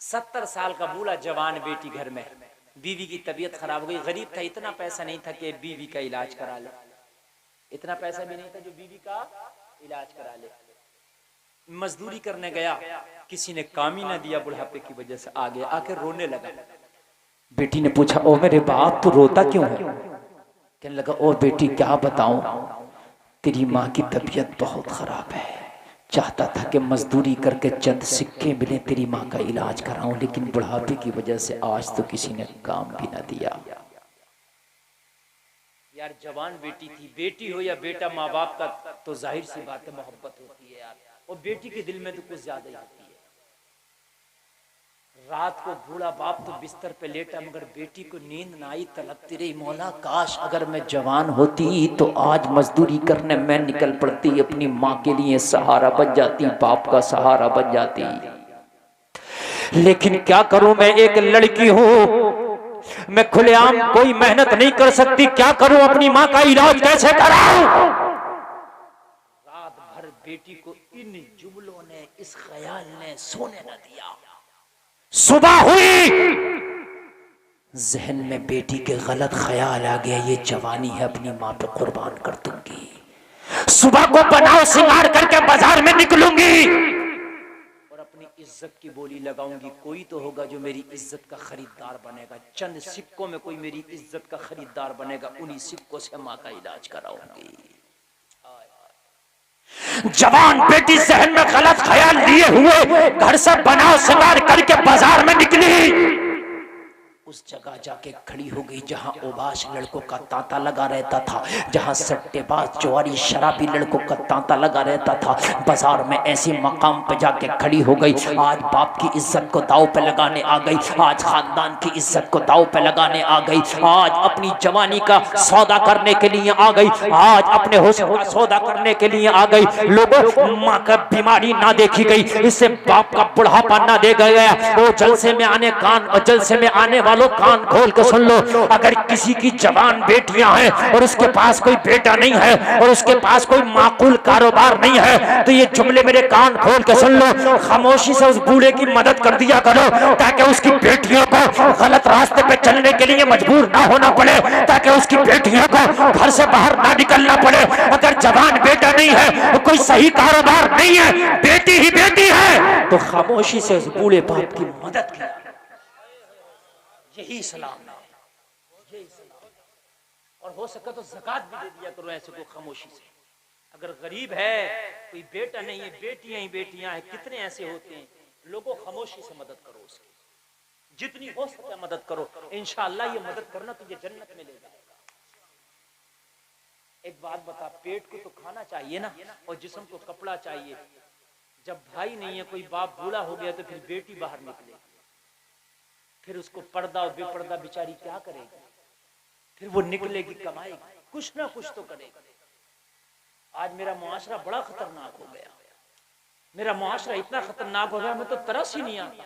70 साल का बूढ़ा जवान बेटी घर में, बीवी की तबीयत खराब हो गई। गरीब था, इतना पैसा नहीं था कि बीवी का इलाज करा ले, इतना पैसा भी नहीं था जो बीवी का इलाज करा ले। मजदूरी करने गया, किसी ने काम ही ना दिया, बुढ़ापे की वजह से आ गया, आके रोने लगा। बेटी ने पूछा, ओ मेरे बाप तू रोता क्यों है? कहने लगा, ओ बेटी क्या बताऊं, तेरी माँ की तबीयत बहुत खराब है, चाहता था कि मजदूरी करके चंद सिक्के मिले तेरी माँ का इलाज कराऊं, लेकिन बुढ़ापे की वजह से आज तो किसी ने काम भी ना दिया। यार जवान बेटी थी, बेटी हो या बेटा, माँ बाप का तो जाहिर सी बात है मोहब्बत होती है यार, और बेटी के दिल में तो कुछ ज्यादा ही होती है। रात को बूढ़ा बाप तो बिस्तर पे लेटा, मगर बेटी को नींद ना आई, तड़पती रही, मौला काश अगर मैं जवान होती तो आज मजदूरी करने मैं निकल पड़ती, अपनी माँ के लिए सहारा बन जाती, बाप का सहारा बन जाती। लेकिन क्या करूं, मैं एक लड़की हूं, मैं खुलेआम कोई मेहनत नहीं कर सकती, क्या करूं, अपनी माँ का इलाज कैसे कराऊं? रात भर बेटी को इन जुमलों ने, इस ख्याल ने सोने न दिया। सुबह हुई, जहन में बेटी के गलत ख्याल आ गया, ये जवानी है अपनी माँ पे कुर्बान कर दूंगी, सुबह को बनाओ सिंगार करके बाजार में निकलूंगी और अपनी इज्जत की बोली लगाऊंगी, कोई तो होगा जो मेरी इज्जत का खरीदार बनेगा, चंद सिक्कों में कोई मेरी इज्जत का खरीदार बनेगा, उन्हीं सिक्कों से माँ का इलाज कराऊंगी। जवान बेटी जहन में गलत ख्याल लिए हुए घर से बनाओ सिंगार करके बाजार में निकली, उस जगह जाके खड़ी हो गई जहां ओबाश लड़कों का तांता लगा रहता था, जहां सट्टेबाज चौवारी शराबी लड़कों का तांता लगा रहता था। बाजार में ऐसे मकाम पे जाके खड़ी हो गई, आज बाप की इज्जत को दाव पे लगाने आ गई, आज खानदान की इज्जत को दाव पे लगाने आ गई, आज अपनी जवानी का सौदा करने के लिए आ गई, आज अपने हुस्न का सौदा करने के लिए आ गई। लोगों, माँ का बीमारी ना देखी गई, इससे बाप का बुढ़ापा ना देखा गया। वो जलसे में आने कान और जलसे में आने वालों कान खोल के सुन लो, अगर किसी की जवान बेटियां हैं और उसके पास कोई बेटा नहीं है और उसके पास कोई माकूल कारोबार नहीं है, तो ये जुमले मेरे कान खोल के सुन लो, खामोशी से उस बूढ़े की मदद कर दिया करो, ताकि उसकी बेटियों को गलत रास्ते पे चलने के लिए मजबूर ना होना पड़े, ताकि उसकी बेटियों को घर से बाहर ना निकलना पड़े। अगर जवान बेटा नहीं है, कोई सही कारोबार नहीं है, बेटी ही बेटी है, तो खामोशी से उस बूढ़े बाप की मदद की। यही सलाम है, यही सलाम। और हो सके तो ज़कात भी दे दिया करो ऐसे को खामोशी से। अगर गरीब है, कोई बेटा नहीं है, बेटियां ही बेटियां हैं, कितने ऐसे होते हैं, लोगों खामोशी से मदद करो उसकी, जितनी हो सके मदद करो, इंशाअल्लाह ये मदद करना तुझे जन्नत में ले जाएगा। एक बात बता, पेट को तो खाना चाहिए ना, और जिस्म को कपड़ा चाहिए। जब भाई नहीं है, कोई बाप बूढ़ा हो गया, तो फिर बेटी बाहर निकले, फिर उसको पर्दा और बेपर्दा बेचारी क्या करेगी, फिर वो निकलेगी कमाएगी, कुछ ना कुछ तो करेगी। आज मेरा मुआशरा बड़ा खतरनाक हो गया, मेरा मुआशरा इतना खतरनाक हो गया, मैं तो तरस ही नहीं आता।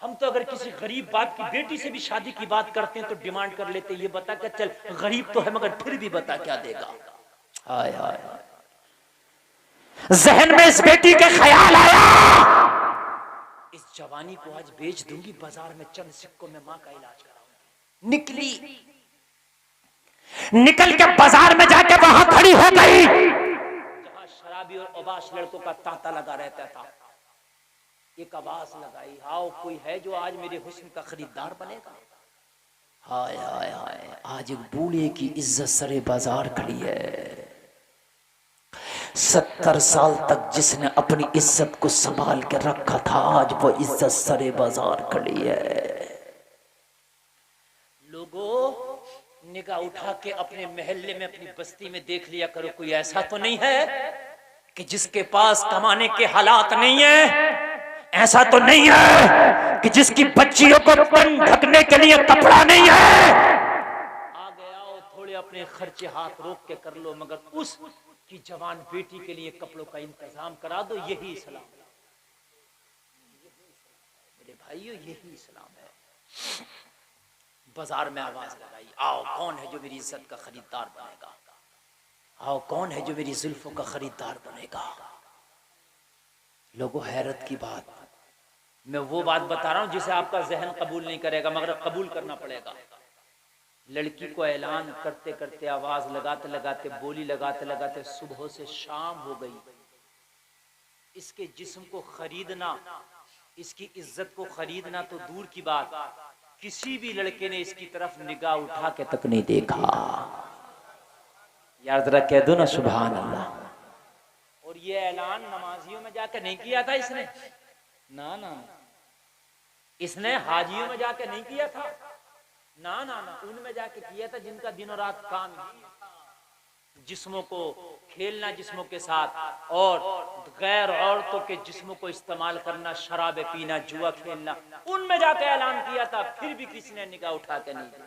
हम तो अगर किसी गरीब बाप की बेटी से भी शादी की बात करते हैं तो डिमांड कर लेते, ये बता क्या, चल गरीब तो है मगर फिर भी बता क्या देगा। हाय हाय, जहन में इस बेटी के ख्याल आया, इस जवानी को आज बेच दूंगी, बाजार में चंद सिक्कों में माँ का इलाज कराऊंगी। निकली, निकल के बाजार में जाके वहां खड़ी हो गई जहां शराबी और ओबाश लड़कों का तांता लगा रहता था। एक आवाज लगाई, आओ कोई है जो आज मेरे हुस्न का खरीदार बनेगा। हाय हाय हाय, आज एक बूढ़े की इज्जत सरे बाजार खड़ी है। 70 साल तक जिसने अपनी इज्जत को संभाल के रखा था, आज वो इज्जत सरे बाजार खड़ी है। लोगों, निगाह उठा के अपने मोहल्ले में, अपनी बस्ती में देख लिया करो, कोई ऐसा तो नहीं है कि जिसके पास कमाने के हालात नहीं है, ऐसा तो नहीं है कि जिसकी बच्चियों को तन ढकने के लिए कपड़ा नहीं है। आ गया और थोड़े अपने खर्चे हाथ रोक के कर लो, मगर उस की जवान बेटी के लिए कपड़ों का इंतजाम करा दो। यही इस्लाम है मेरे भाइयों, यही इस्लाम है। बाजार में आवाज लगाई, आओ कौन है जो मेरी इज्जत का खरीदार बनेगा, आओ कौन है जो मेरी जुल्फों का खरीदार बनेगा। लोगों, हैरत की बात, मैं वो बात बता रहा हूं जिसे आपका जहन कबूल नहीं करेगा, मगर कबूल करना पड़ेगा। लड़की को ऐलान करते करते, आवाज लगाते लगाते, बोली लगाते लगाते सुबह से शाम हो गई। इसके जिस्म को खरीदना, इसकी इज्जत को खरीदना तो दूर की बात, किसी भी लड़के ने इसकी तरफ निगाह उठा के तक नहीं देखा। यार जरा कह दो ना सुभान अल्लाह। और ये ऐलान नमाजियों में जाकर नहीं किया था इसने, ना ना, इसने हाजियों में जाके नहीं किया था, ना ना ना, उनमें जाके किया था जिनका दिनों रात काम जिस्मों को खेलना, जिस्मों के साथ, और गैर औरतों के जिस्मों को इस्तेमाल करना, शराबे पीना, जुआ खेलना, उनमें जाके ऐलान किया था। फिर भी किसी ने निगाह उठा के नहीं दी।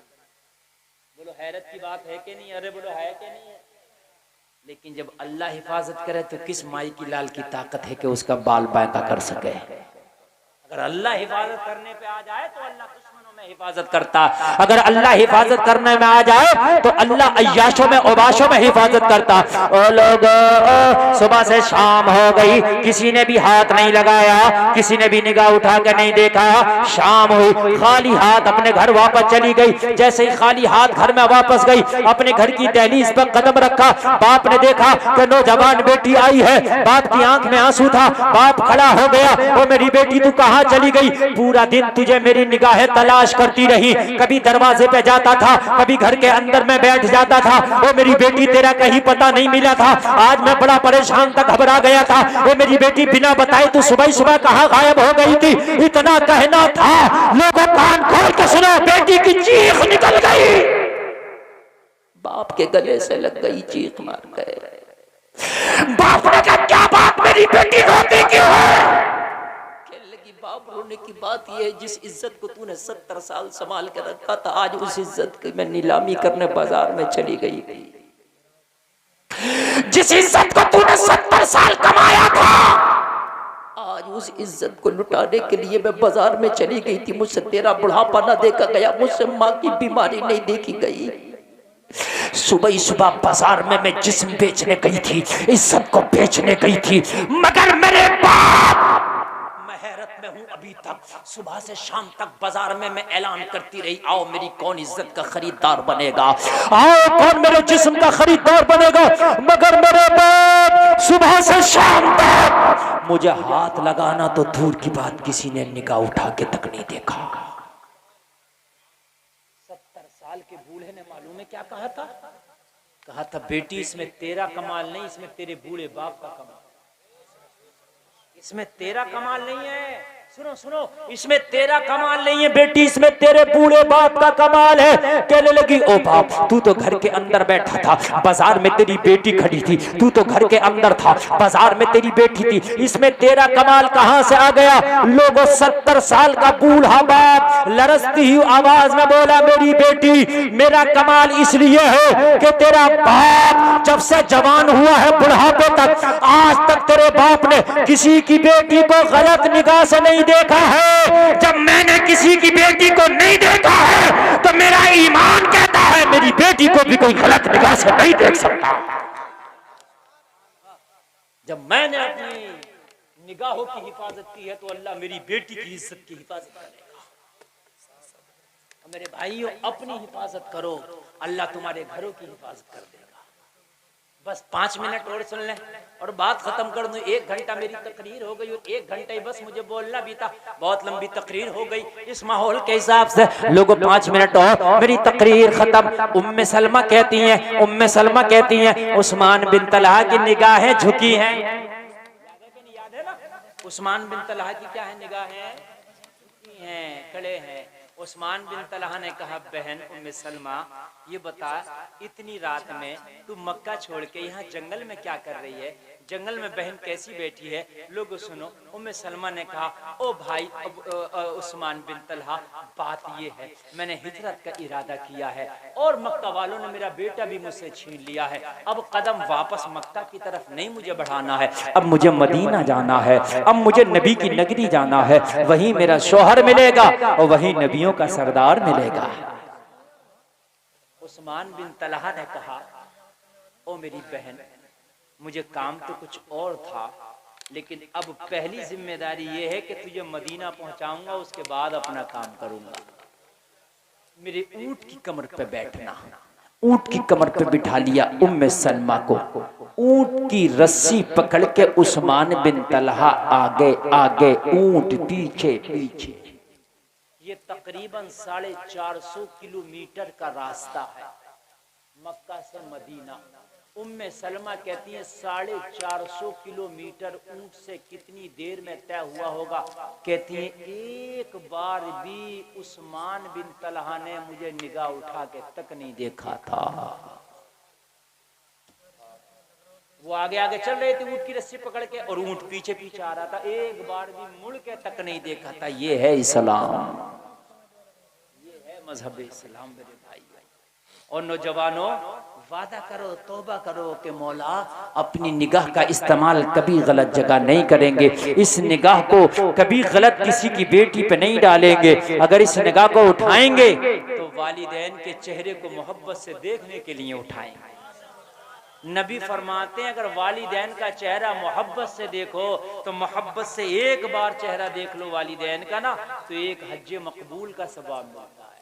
बोलो हैरत की बात है कि नहीं? अरे बोलो है कि नहीं है? लेकिन जब अल्लाह हिफाजत करे तो किस माई की लाल की ताकत है कि उसका बाल बांका कर सके। अगर अल्लाह हिफाजत करने पे आ जाए तो अल्लाह दुश्मनों में हिफाजत करता, अगर अल्लाह हिफाजत करने में आ जाए तो अल्लाह अय्याशों में उबाशों में हिफाजत करता। ओ लोगों, सुबह से शाम हो गई, किसी ने भी हाथ नहीं लगाया, किसी ने भी निगाह उठा कर नहीं देखा। शाम हुई, खाली हाथ अपने घर वापस चली गई। जैसे ही खाली हाथ घर में वापस गई, अपने घर की दहलीज पर कदम रखा, बाप ने देखा कि नौजवान बेटी आई है। बाप की आंख में आंसू था। बाप खड़ा हो गया, ओ मेरी बेटी तू कहाँ चली गई? पूरा दिन तुझे मेरी निगाहें तलाश करती रही, कभी दरवाजे पे जाता था, कभी घर के अंदर में बैठ जाता था। ओ मेरी बेटी तेरा कहीं पता नहीं मिला था। आज मैं बड़ा परेशान था, घबरा गया था। ओ मेरी बेटी बिना बताए तू सुबह सुबह कहाँ गायब हो गई थी? इतना कहना था, लोगों कान खोल के सुनो, बेटी की चीख निकल गई, बाप के गले से लग गई, चीख मार गए। बाप ने कहा क्या बात, मेरी बेटी रोती क्यों है? बाप रोने की बात यह है, जिस इज्जत को तूने 70 साल संभाल के रखा था, आज उस इज्जत की मैं नीलामी करने बाजार में चली गई। जिस इज्जत को तूने 70 साल कमाया था, आज उस इज्जत को लुटाने के लिए मैं बाजार में चली गई थी। मुझसे तेरा बुढ़ापा ना देखा गया, मुझसे माँ की बीमारी नहीं देखी गई। सुबह ही सुबह बाजार में मैं जिस्म बेचने गई थी, इज्जत को बेचने गई थी, मगर मेरे बाप, मैं हूं अभी तक सुबह से शाम तक बाजार में मैं ऐलान करती रही, आओ मेरी कौन इज्जत का खरीदार बनेगा, आओ कौन मेरे जिस्म का खरीदार बनेगा। मगर मेरे बाप सुबह से शाम तक मुझे हाथ लगाना तो दूर की बात, किसी ने निगाह उठा के तक नहीं देखा। 70 साल के बूढ़े ने मालूम है क्या कहा था? कहा था बेटी इसमें तेरा कमाल नहीं, इसमें तेरे बूढ़े बाप का कमाल, इसमें तेरा कमाल नहीं है। सुनो सुनो, इसमें तेरा कमाल नहीं है बेटी, इसमें तेरे बूढ़े बाप का कमाल है। कहने लगी ओ बाप, तू तो घर के अंदर बैठा था, बाजार में तेरी बेटी खड़ी थी, तू तो घर के अंदर था, बाजार में तेरी बेटी थी, इसमें तेरा कमाल कहां से आ गया? लोगों 70 साल का बूढ़ा बाप लरसती हुई आवाज में बोला, मेरी बेटी मेरा कमाल इसलिए है कि तेरा बाप जब से जवान हुआ है बुढ़ापे तक, आज तक तेरे बाप ने किसी की बेटी को गलत निगाह से नहीं देखा है। जब मैंने किसी की बेटी को नहीं देखा है तो मेरा ईमान कहता है मेरी बेटी को भी कोई गलत निगाह से नहीं देख सकता। जब मैंने अपनी निगाहों की हिफाजत की है तो अल्लाह मेरी बेटी की इज्जत की हिफाजत करेगा। मेरे भाइयों, अपनी हिफाजत करो, अल्लाह तुम्हारे घरों की हिफाजत कर देगा। बस 5 मिनट और सुन लें और बात खत्म कर दूं। 1 घंटा मेरी तकरीर हो गई और 1 घंटा ही बस मुझे बोलना भी था, बहुत लंबी तकरीर हो गई। इस माहौल के हिसाब से लोगों 5 मिनट और मेरी तकरीर खत्म। उम्मे सलमा कहती हैं उस्मान बिन तलहा की निगाहें झुकी हैं। याद है ना? उस्मान बिन तलहा की क्या है? निगाहें झुकी हैं, खड़े हैं। उस्मान बिन तलहा ने कहा, बहन उम्मे सलमा ये बता, इतनी रात में तू मक्का छोड़ के यहाँ जंगल में क्या कर रही है? जंगल में बहन कैसी बैठी है? लोगो सुनो। उम्मे सलमा ने कहा, ओ भाई उस्मान बिन तलहा, बात ये है मैंने हिजरत का इरादा किया है और मक्का वालों ने मेरा बेटा भी मुझसे छीन लिया है। अब कदम वापस मक्का की तरफ नहीं मुझे बढ़ाना है, अब मुझे मदीना जाना है, अब मुझे नबी की नगरी जाना है, वहीं मेरा शौहर मिलेगा और वहीं नबियों का सरदार मिलेगा। उस्मान बिन तलहा ने कहा, ओ मेरी बहन मुझे काम तो कुछ और था, लेकिन अब पहली जिम्मेदारी ये है कि तुझे मदीना पहुंचाऊंगा, उसके बाद अपना काम करूंगा। मेरे ऊंट की कमर पे बैठना। ऊंट की कमर पे बिठा लिया उम्मे सलमा को। ऊंट की रस्सी पकड़ के उस्मान बिन तलहा आगे आगे, ऊंट पीछे पीछे। ये तकरीबन 450 किलोमीटर का रास्ता है मक्का से मदीना। उम्मे सलमा कहती है 450 किलोमीटर ऊंट से कितनी देर में तय हुआ होगा। कहती है एक बार भी उस्मान बिन तलहा ने मुझे निगाह उठा के तक नहीं देखा था। वो आगे आगे चल रहे थे ऊंट की रस्सी पकड़ के, और ऊंट पीछे पीछे आ रहा था, एक बार भी मुड़ के तक नहीं देखा था। ये है इस्लाम, ये है मजहब इस्लाम मेरे भाई। और नौजवानों, वादा करो, तौबा करो कि मौला अपनी निगाह का इस्तेमाल कभी गलत जगह नहीं करेंगे। इस निगाह को कभी गलत किसी की बेटी पे नहीं डालेंगे। अगर इस निगाह को उठाएंगे तो वालिदैन के चेहरे को मोहब्बत से देखने के लिए उठाएंगे। नबी फरमाते हैं अगर वालिदैन का चेहरा मोहब्बत से देखो तो मोहब्बत से एक बार चेहरा देख लो वालिदैन का ना, तो एक हज मकबूल का सवाब मिलता है।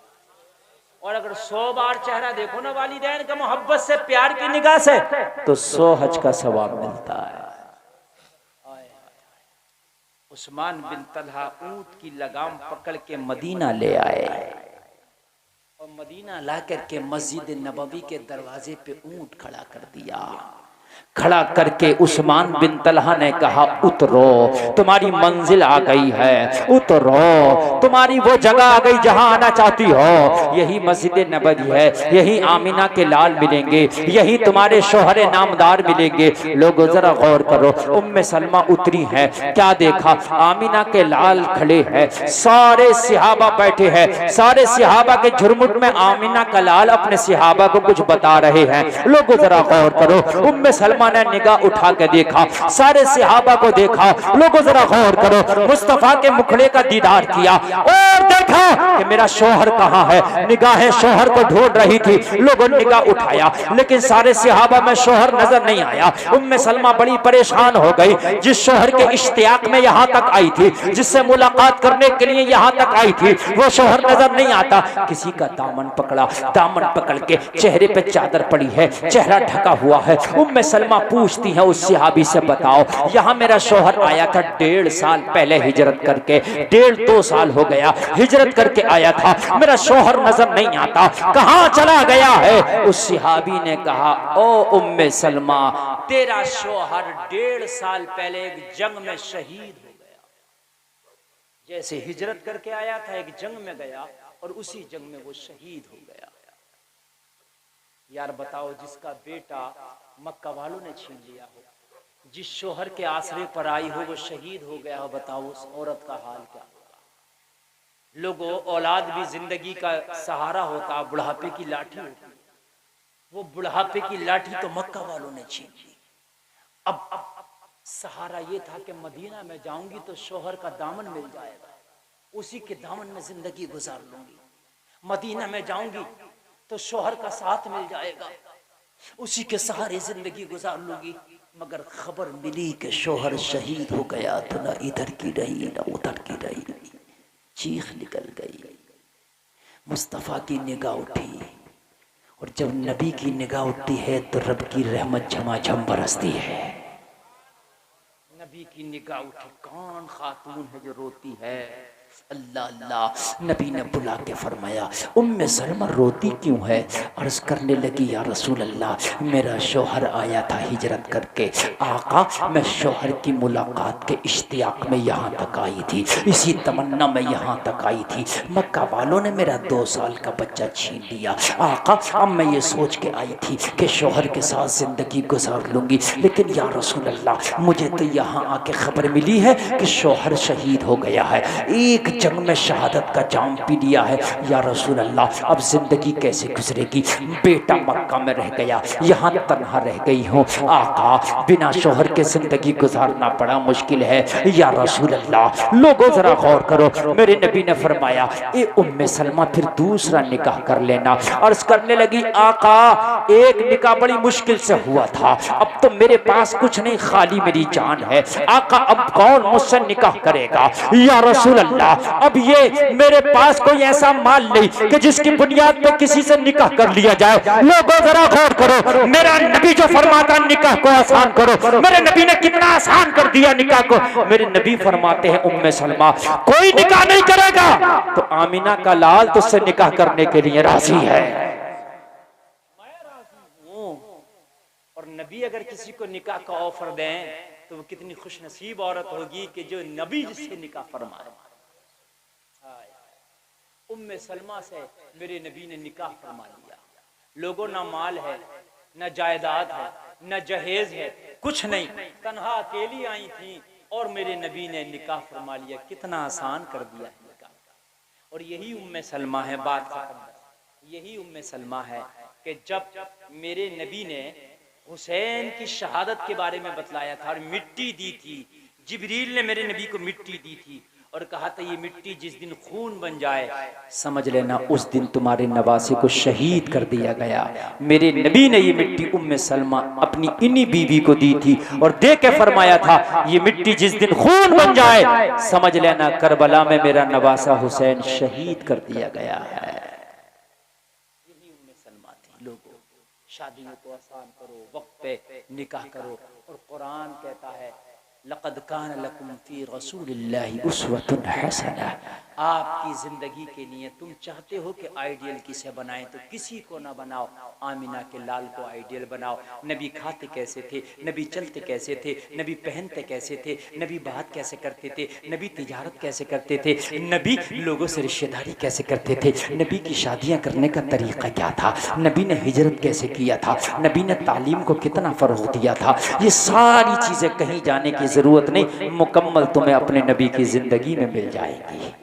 और अगर 100 बार चेहरा देखो ना वालिदैन का मोहब्बत से, प्यार की निगाह से, तो 100 हज का सवाब मिलता है। उस्मान बिन तलहा ऊंट की लगाम पकड़ के मदीना ले आए, और मदीना ला करके मस्जिद नबवी के दरवाजे पे ऊंट खड़ा कर दिया। खड़ा करके उस्मान बिन तलहा ने कहा उतरो, तुम्हारी मंजिल आ गई है, उतरो, तुम्हारी वो जगह आ गई जहां आना चाहती हो। यही मस्जिद नबवी है, यही आमिना के लाल मिलेंगे, यही तुम्हारे शोहरे नामदार मिलेंगे। लोगों जरा गौर करो, उम्मे सलमा उतरी है, क्या देखा? आमिना के लाल खड़े हैं, सारे सिहाबा बैठे हैं, सारे सिहाबा के झुरमुट में आमिना का लाल अपने सिहाबा को कुछ बता रहे हैं। लोगों जरा गौर करो, उम्मे सलमा ने निगाह उठा के देखा, सारे सिहाबा को देखा। लोगों जरा गौर करो, मुस्तफा के मुखड़े का दीदार किया और देखा कि मेरा शोहर कहाँ है। निगाहें शोहर को ढूंढ रही थी, लोगों ने निगाह उठाया, लेकिन सारे सिहाबा में शोहर नजर नहीं आया। उम्मे सलमा बड़ी परेशान हो गई। जिस शोहर के इश्तियाक में यहाँ तक आई थी, जिससे मुलाकात करने के लिए यहाँ तक आई थी, वो शोहर नजर नहीं आता। किसी का दामन पकड़ा, दामन पकड़ के चेहरे पे चादर पड़ी है, चेहरा ढका हुआ है। उम्मे सलमा पूछती है उस सिहाबी से, बताओ यहाँ मेरा शोहर आया था 1.5 साल पहले हिजरत करके, 1.5-2 साल हो गया हिजरत करके आया था, मेरा शोहर नजर नहीं आता, कहाँ चला गया है? उस सिहाबी ने कहा, ओ उम्मे सलमा, तेरा शोहर 1.5 साल पहले एक जंग में शहीद हो गया। जैसे हिजरत करके आया था, एक जंग में गया और उसी जंग में वो शहीद हो गया। यार बताओ, जिसका बेटा मक्का वालों ने छीन लिया हो, जिस शोहर के आसरे पर आई हो वो शहीद हो गया हो, बताओ उस औरत का हाल क्या होगा? लोगों, औलाद भी जिंदगी का सहारा होता, बुढ़ापे की लाठी होती, वो बुढ़ापे की लाठी तो मक्का वालों ने छीन ली। अब सहारा ये था कि मदीना में जाऊंगी तो शोहर का दामन मिल जाएगा, उसी के दामन में जिंदगी गुजार लूंगी। मदीना में जाऊंगी तो शोहर का साथ मिल जाएगा, उसी के सहारे जिंदगी गुजार लूंगी। मगर खबर मिली कि शोहर शहीद हो गया तो ना इधर की रही ना उधर की रही, चीख निकल गई। मुस्तफ़ा की निगाह उठी, और जब नबी की निगाह उठती है तो रब की रहमत झमाझम बरसती है। नबी की निगाह उठी, कौन खातून है जो रोती है? अल्लाह अल्लाह। नबी ने बुला के फरमाया, उम्मे सलमा रोती क्यों है? अर्ज करने लगी, या रसूल अल्लाह, मेरा शोहर आया था हिजरत करके। आका, मैं शोहर की मुलाकात के इश्तियाक में यहाँ तक आई थी, इसी तमन्ना में यहाँ तक आई थी। मक्का वालों ने मेरा 2 साल का बच्चा छीन लिया। आका, अब मैं ये सोच के आई थी कि शोहर के साथ जिंदगी गुजार लूंगी, लेकिन या रसूल अल्लाह, मुझे तो यहाँ आके खबर मिली है कि शोहर शहीद हो गया है। एक एक जंग में शहादत का जाम पी लिया है। या रसूल अल्लाह, अब जिंदगी कैसे गुजरेगी? बेटा मक्का में रह गया, यहाँ तन्हा रह गई हूँ। आका, बिना शोहर के जिंदगी गुजारना बड़ा मुश्किल है। या रसूल अल्लाह, लोगों जरा गौर करो। मेरे नबी ने फरमाया, ए उम्मे सलमा, फिर दूसरा निकाह कर लेना। अर्ज करने लगी, आका, एक निकाह बड़ी मुश्किल से हुआ था, अब तो मेरे पास कुछ नहीं, खाली मेरी जान है। आका, अब कौन मुझसे निकाह करेगा? या रसूल अल्लाह, अब ये मेरे पास कोई ऐसा माल नहीं कि जिसकी बुनियाद पे किसी से निकाह कर लिया जाए। लोगों जरा गौर करो, मेरा नबी जो फरमाता निकाह को आसान करो, मेरे नबी ने कितना आसान कर दिया निकाह को। मेरे नबी फरमाते हैं, उम्मे सलमा, कोई निकाह नहीं करेगा तो आमीना का लाल तुझसे निकाह करने के लिए राजी है। और नबी अगर किसी को निकाह का ऑफर दें तो वो कितनी खुशनसीब औरत होगी कि जो नबी जिससे निकाह फरमाए। उम्मे सलमा से मेरे नबी ने निकाह फरमा लिया। लोगों, ना माल है, न जायदाद है, न जहेज है, कुछ नहीं, तन्हा अकेली आई थी और मेरे नबी ने निकाह फरमा लिया। कितना आसान कर दिया है निकाह। और यही उम्मे सलमा है, बात खत्म। यही उम्मे सलमा है कि जब मेरे नबी ने हुसैन की शहादत के बारे में बतलाया था और मिट्टी दी थी, जिब्रील ने मेरे नबी को मिट्टी दी थी और कहा था, ये मिट्टी जिस दिन खून बन जाए समझ लेना उस दिन तुम्हारे नवासे को शहीद कर दिया गया। मेरे नबी ने ये मिट्टी उम्मे सलमा अपनी इन्हीं बीवी को दी थी और दे के फरमाया था, ये मिट्टी जिस दिन खून बन जाए समझ लेना करबला में मेरा नवासा हुसैन शहीद कर दिया गया है। यही उम्मे सलमा थी। लोगों, शादियों को आसान करो, वक्त पे निकाह करो। और कुरान कहता है, लक़द कान लकुम फ़ी रसूलिल्लाहि उस्वतुन हसना। आपकी जिंदगी के लिए तुम चाहते हो कि आइडियल किसे बनाएं तो किसी को ना बनाओ, आमिना के लाल को आइडियल बनाओ। नबी खाते कैसे थे, नबी चलते कैसे थे, नबी पहनते कैसे थे, नबी बात कैसे करते थे, नबी तिजारत कैसे करते थे, नबी लोगों से रिश्तेदारी कैसे करते थे, नबी की शादियां करने का तरीका क्या था, नबी ने हिजरत कैसे किया था, नबी ने तालीम को कितना फरोग दिया था। ये सारी चीजें कहीं जाने की जरूरत नहीं, मुकम्मल तुम्हें अपने नबी की जिंदगी में मिल जाएगी।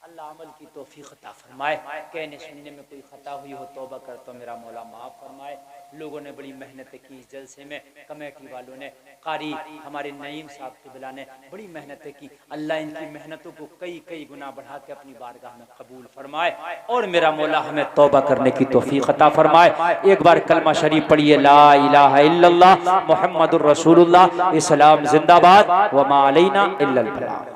अल्लाह अमल की तौफीक अता फरमाए। कहने सुनने में कोई खता हुई हो तौबा कर तो मेरा मौला माफ फरमाए। लोगों ने बड़ी मेहनत की इस जलसे में, कमेटी वालों ने, कारी हमारे नईम साहब क़िबला ने बड़ी मेहनत की। अल्लाह इनकी मेहनतों को कई कई गुना बढ़ा के अपनी बारगाह में कबूल फरमाए और मेरा मौला हमें तौबा करने की तौफीक अता फरमाए। एक बार कलमा शरीफ पढ़िए, ला इलाहा इल्लल्लाह मुहम्मदुर रसूलुल्लाह, इस्लाम जिंदाबाद, व मा अलैना इल्लल बलाग।